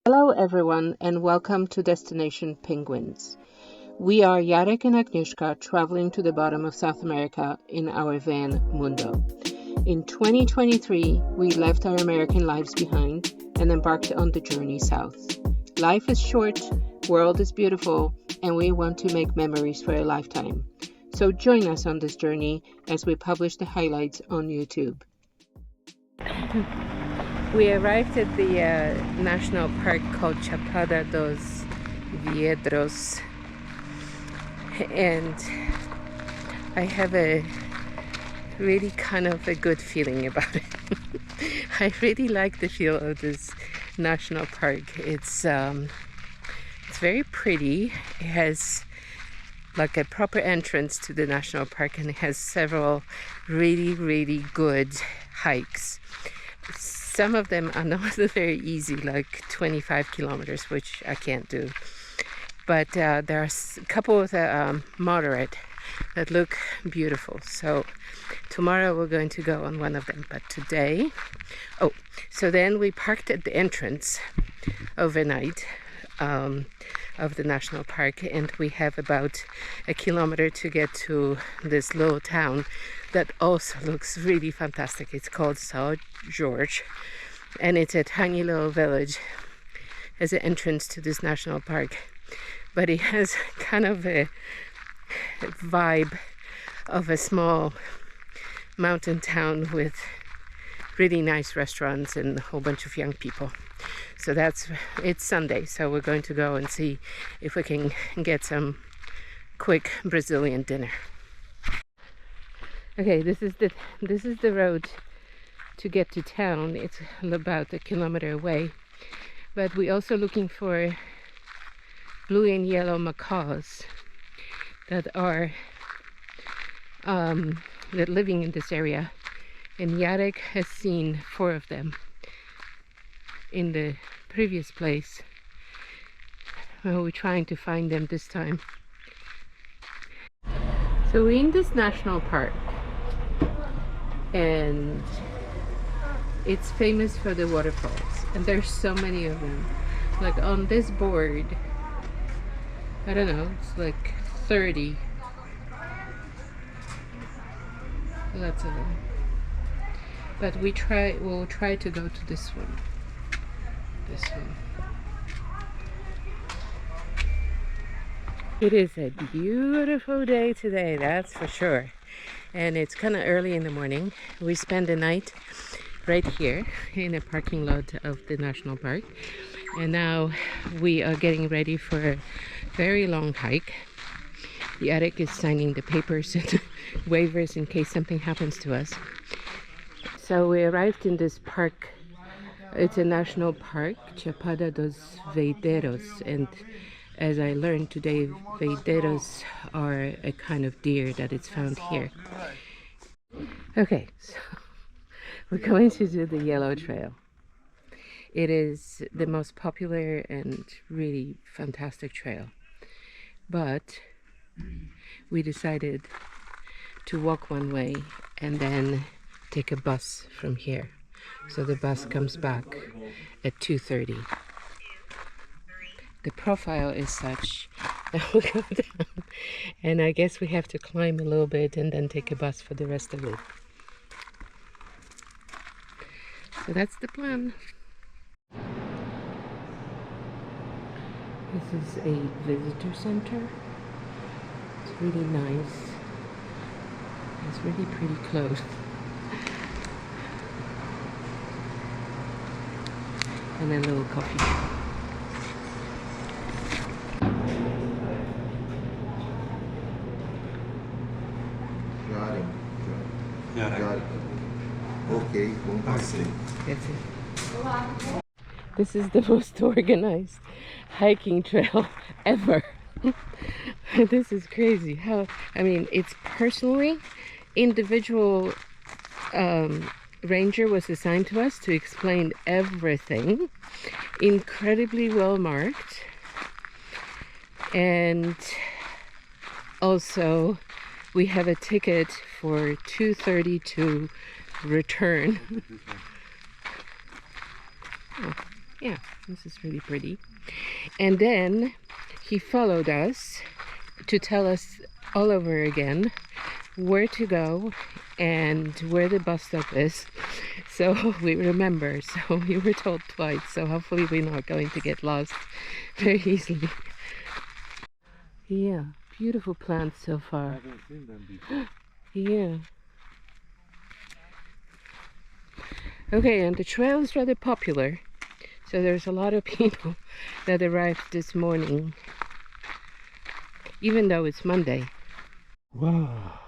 Hello everyone and welcome to Destination Penguins. We are Jarek and Agnieszka traveling to the bottom of South America in our van Mundo. In 2023, we left our American lives behind and embarked on the journey south. Life is short, world is beautiful, and we want to make memories for a lifetime. So join us on this journey as we publish the highlights on YouTube. We arrived at the national park called Chapada dos Veadeiros, and I have a really kind of a good feeling about it. I really like the feel of this national park. It's very pretty. It has like a proper entrance to the national park, and it has several really good hikes. Some of them are not very easy, like 25 kilometers, which I can't do. But there are a couple of moderate that look beautiful. So tomorrow we're going to go on one of them. But today, so then we parked at the entrance overnight of the national park, and we have about a kilometer to get to this little town that also looks really fantastic. It's called Sao Jorge, and it's a tiny little village as an entrance to this national park, but it has kind of a vibe of a small mountain town with really nice restaurants and a whole bunch of young people. So it's Sunday, so we're going to go and see if we can get some quick Brazilian dinner. Okay, this is the road to get to town. It's about a kilometer away, but we're also looking for blue and yellow macaws that are living in this area, and Jarek has seen 4 of them in the previous place. Well, we're trying to find them this time. So we're in this national park, and it's famous for the waterfalls, and there's so many of them. Like on this board, I don't know, it's like 30. Lots of them. But we'll try to go to this one. This one. It is a beautiful day today, that's for sure. And it's kind of early in the morning. We spend the night right here in a parking lot of the national park, and now we are getting ready for a very long hike. Jarek is signing the papers and waivers in case something happens to us. So we arrived in this park. It's a national park, Chapada dos Veadeiros, and as I learned today, veadeiros are a kind of deer that is found here. Okay, so we're going to do the yellow trail. It is the most popular and really fantastic trail, but we decided to walk one way and then take a bus from here. So the bus comes back at 2:30. The profile is such that we'll go down, and I guess we have to climb a little bit and then take a bus for the rest of it. So that's the plan. This is a visitor center. It's really nice. It's really pretty close. And a little coffee shop. Okay, that's it. This is the most organized hiking trail ever. This is crazy. It's personally individual ranger was assigned to us to explain everything. Incredibly well marked, and also we have a ticket for 2:30 to return. Oh, Yeah, this is really pretty. And then he followed us to tell us all over again where to go and where the bus stop is. So we remember. So we were told twice. So hopefully we're not going to get lost very easily. Yeah, beautiful plants so far. I haven't seen them before. Yeah. Okay, and the trail is rather popular. So there's a lot of people that arrived this morning, even though it's Monday. Wow.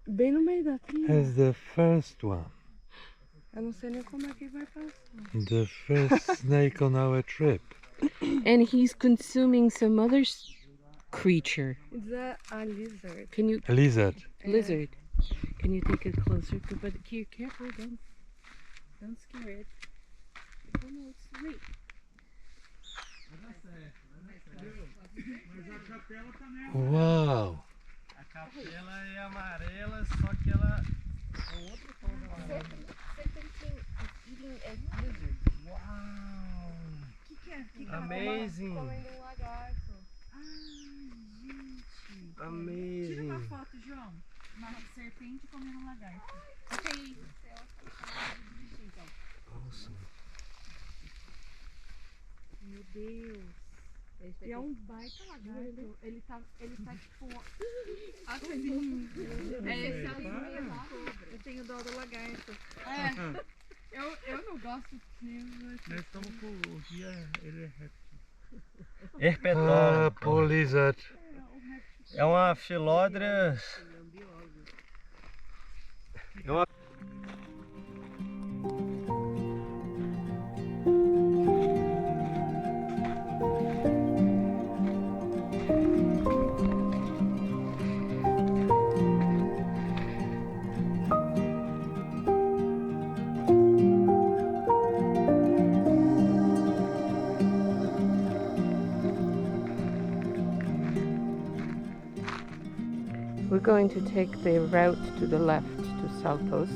Bem no meio da trilha. That's the first one. Eu não sei nem como é que vai passar. The first snake on our trip. And he's consuming some other creature. It's a lizard. Can you... A lizard. Lizard. Can you take it closer? But careful, don't scare it. Oh no, it's sweet. Wow. A capela é amarela, só que ela é um outro tom da Uau! Que é? Amazing! Comendo um lagarto. Amazing! Tira uma foto, João. Uma serpente comendo um lagarto. Ok. Awesome. Meu Deus. E é um baita lagarto. Ele tá tipo assim. Esse é o eu tenho dó do lagarto. É. Eu não gosto de. Nós estamos com o guia, ele é réptil. Ah, Herpetólogo. poor lizard. É uma filódria. É uma... We're going to take the route to the left to Saltos.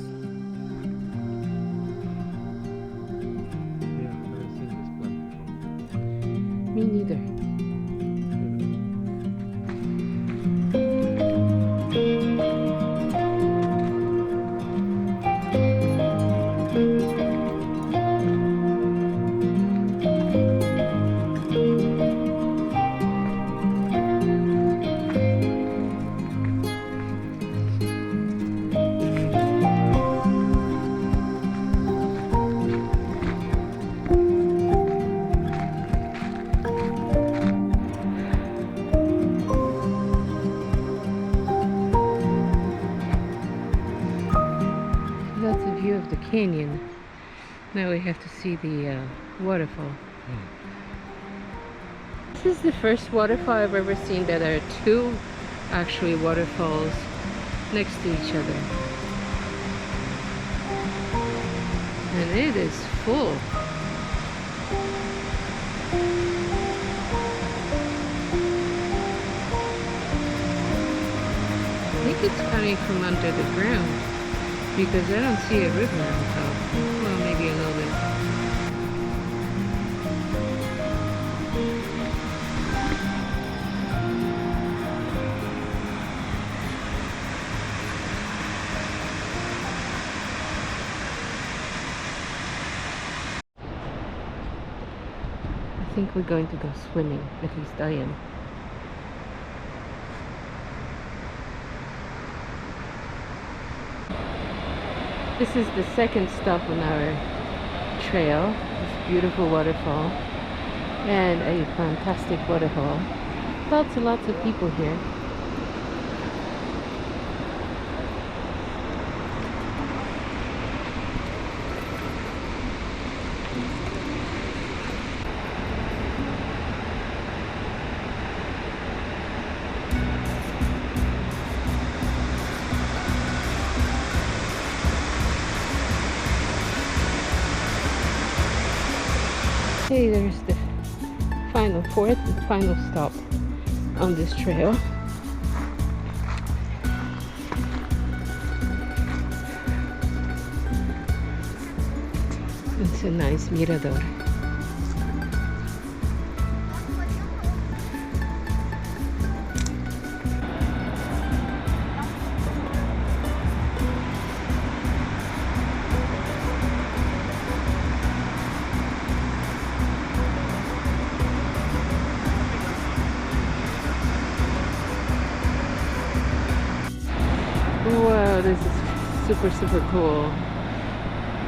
Yeah, I've never seen this plant before. Me neither. That's a view of the canyon. Now we have to see the waterfall. This is the first waterfall I've ever seen that are two actually waterfalls next to each other. And it is full. I think it's coming from under the ground because I don't see a river on top. Well, maybe a little bit. I think we're going to go swimming, at least I am. This is the second stop on our trail, this beautiful waterfall, and a fantastic waterfall. Lots and lots of people here. Okay, there's the fourth and final stop on this trail. It's a nice mirador. super, super cool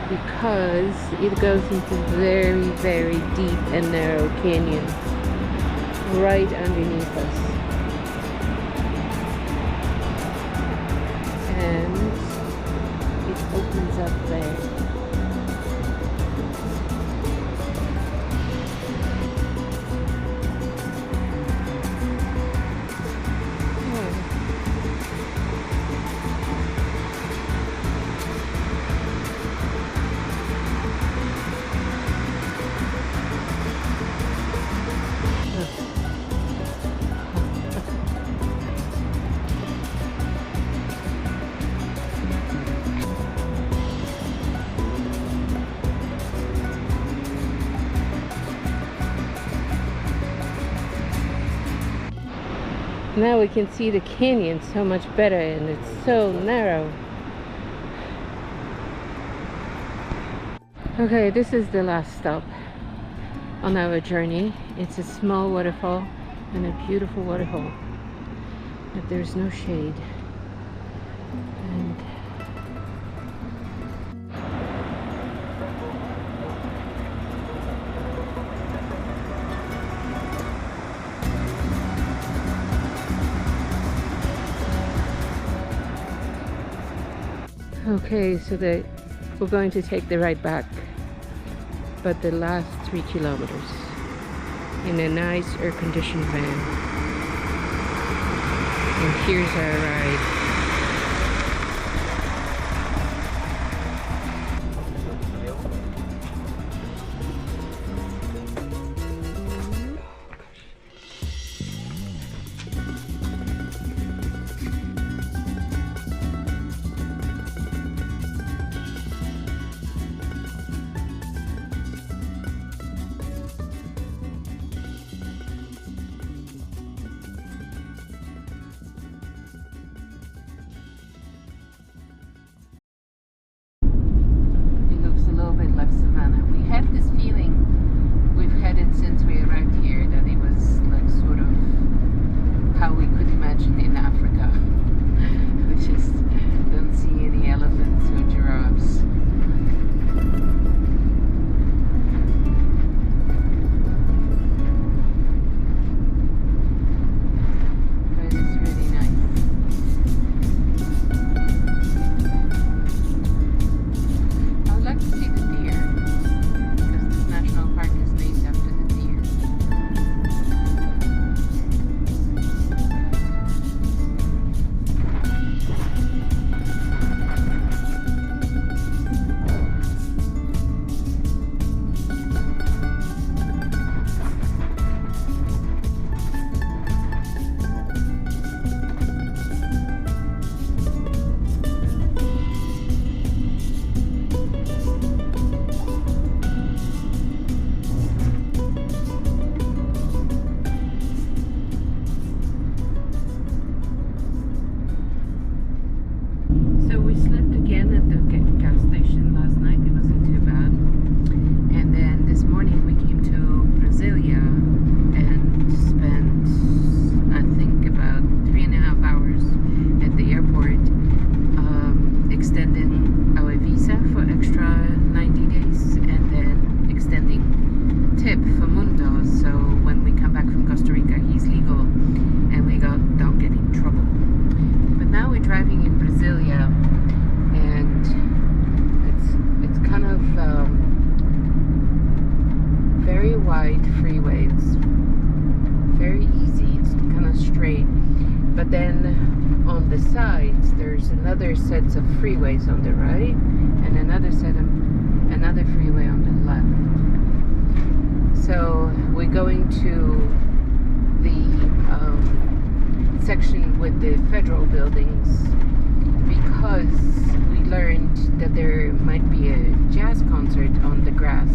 because it goes into very, very deep and narrow canyon right underneath us. And it opens up there. Now we can see the canyon so much better, and it's so narrow. Okay, this is the last stop on our journey. It's a small waterfall and a beautiful waterfall, but there's no shade. And okay, so we're going to take the ride back, but the last 3 kilometers in a nice air-conditioned van. And here's our ride. But then on the sides there's another sets of freeways on the right and another freeway on the left. So we're going to the section with the federal buildings because we learned that there might be a jazz concert on the grass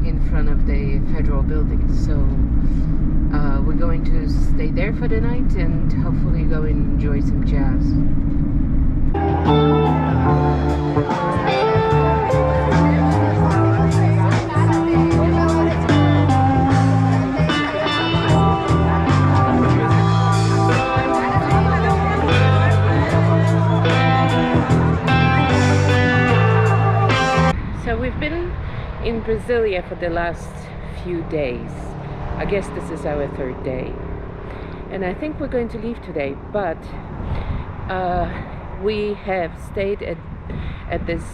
in front of the federal buildings. So we're going to stay there for the night and hopefully go and enjoy some jazz. we've been in Brasilia for the last few days. I guess this is our third day. And I think we're going to leave today, but we have stayed at this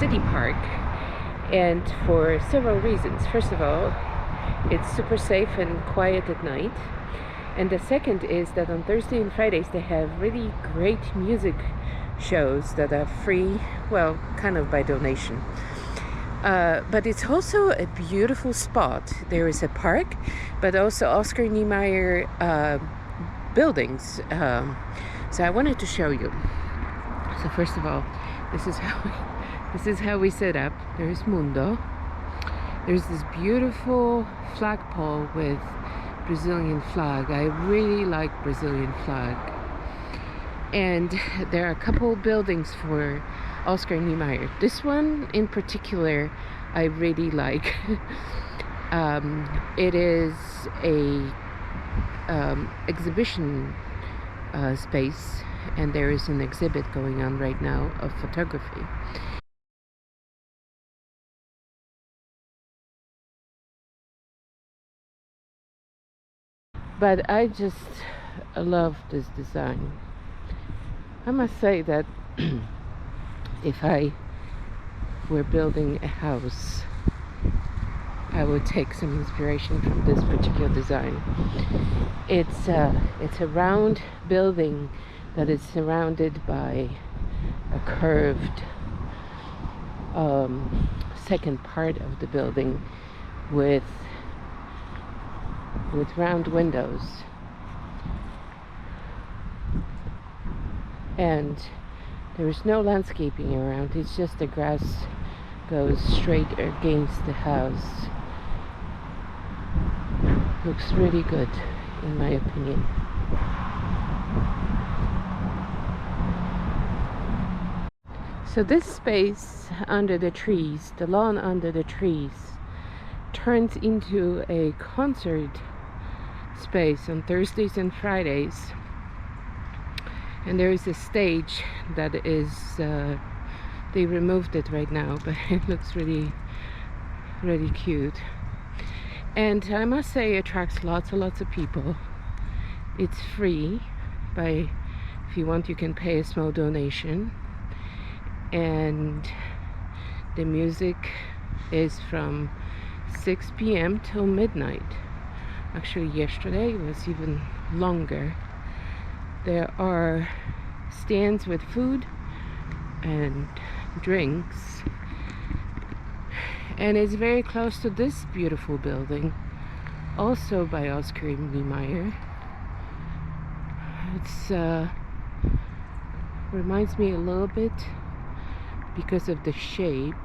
city park, and for several reasons. First of all, it's super safe and quiet at night. And the second is that on Thursday and Fridays they have really great music shows that are free, well, kind of by donation. But it's also a beautiful spot. There is a park, but also Oscar Niemeyer buildings. So I wanted to show you. So first of all, this is how we set up. There's Mundo. There's this beautiful flagpole with Brazilian flag. I really like Brazilian flag. And there are a couple buildings for Oscar Niemeyer. This one in particular I really like. It is a exhibition space, and there is an exhibit going on right now of photography. But I just love this design. I must say that if I were building a house, I would take some inspiration from this particular design. It's a round building that is surrounded by a curved second part of the building with round windows, and there is no landscaping around. It's just the grass goes straight against the house. Looks really good, in my opinion. So this space under the trees, the lawn under the trees, turns into a concert space on Thursdays and Fridays. And there is a stage that is, they removed it right now, but it looks really, really cute. And I must say, it attracts lots and lots of people. It's free, if you want you can pay a small donation. And the music is from 6 p.m. till midnight. Actually, yesterday was even longer. There are stands with food and drinks, and it's very close to this beautiful building, also by Oscar Niemeyer. It's reminds me a little bit, because of the shape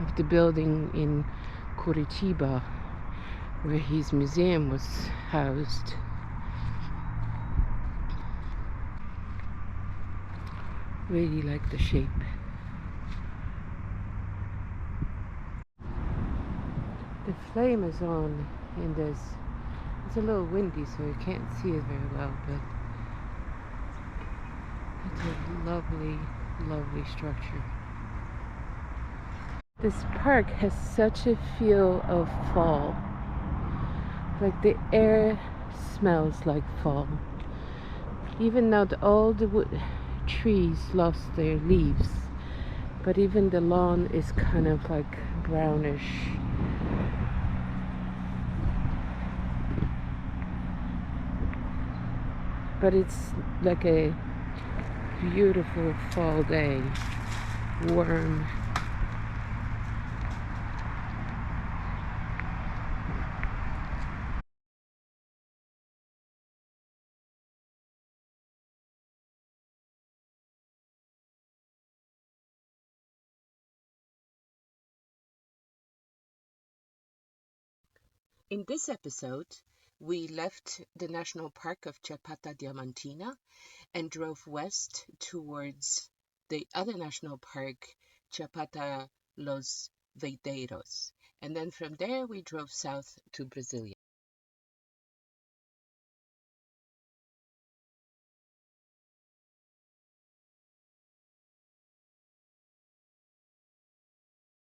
of the building in Curitiba, where his museum was housed. Really like the shape. The flame is on in this. It's a little windy, so you can't see it very well, but it's a lovely, lovely structure. This park has such a feel of fall. Like the air smells like fall. Even though all the trees lost their leaves, but even the lawn is kind of like brownish. But it's like a beautiful fall day, warm. In this episode, we left the National Park of Chapada Diamantina and drove west towards the other national park, Chapada dos Veadeiros. And then from there, we drove south to Brasilia.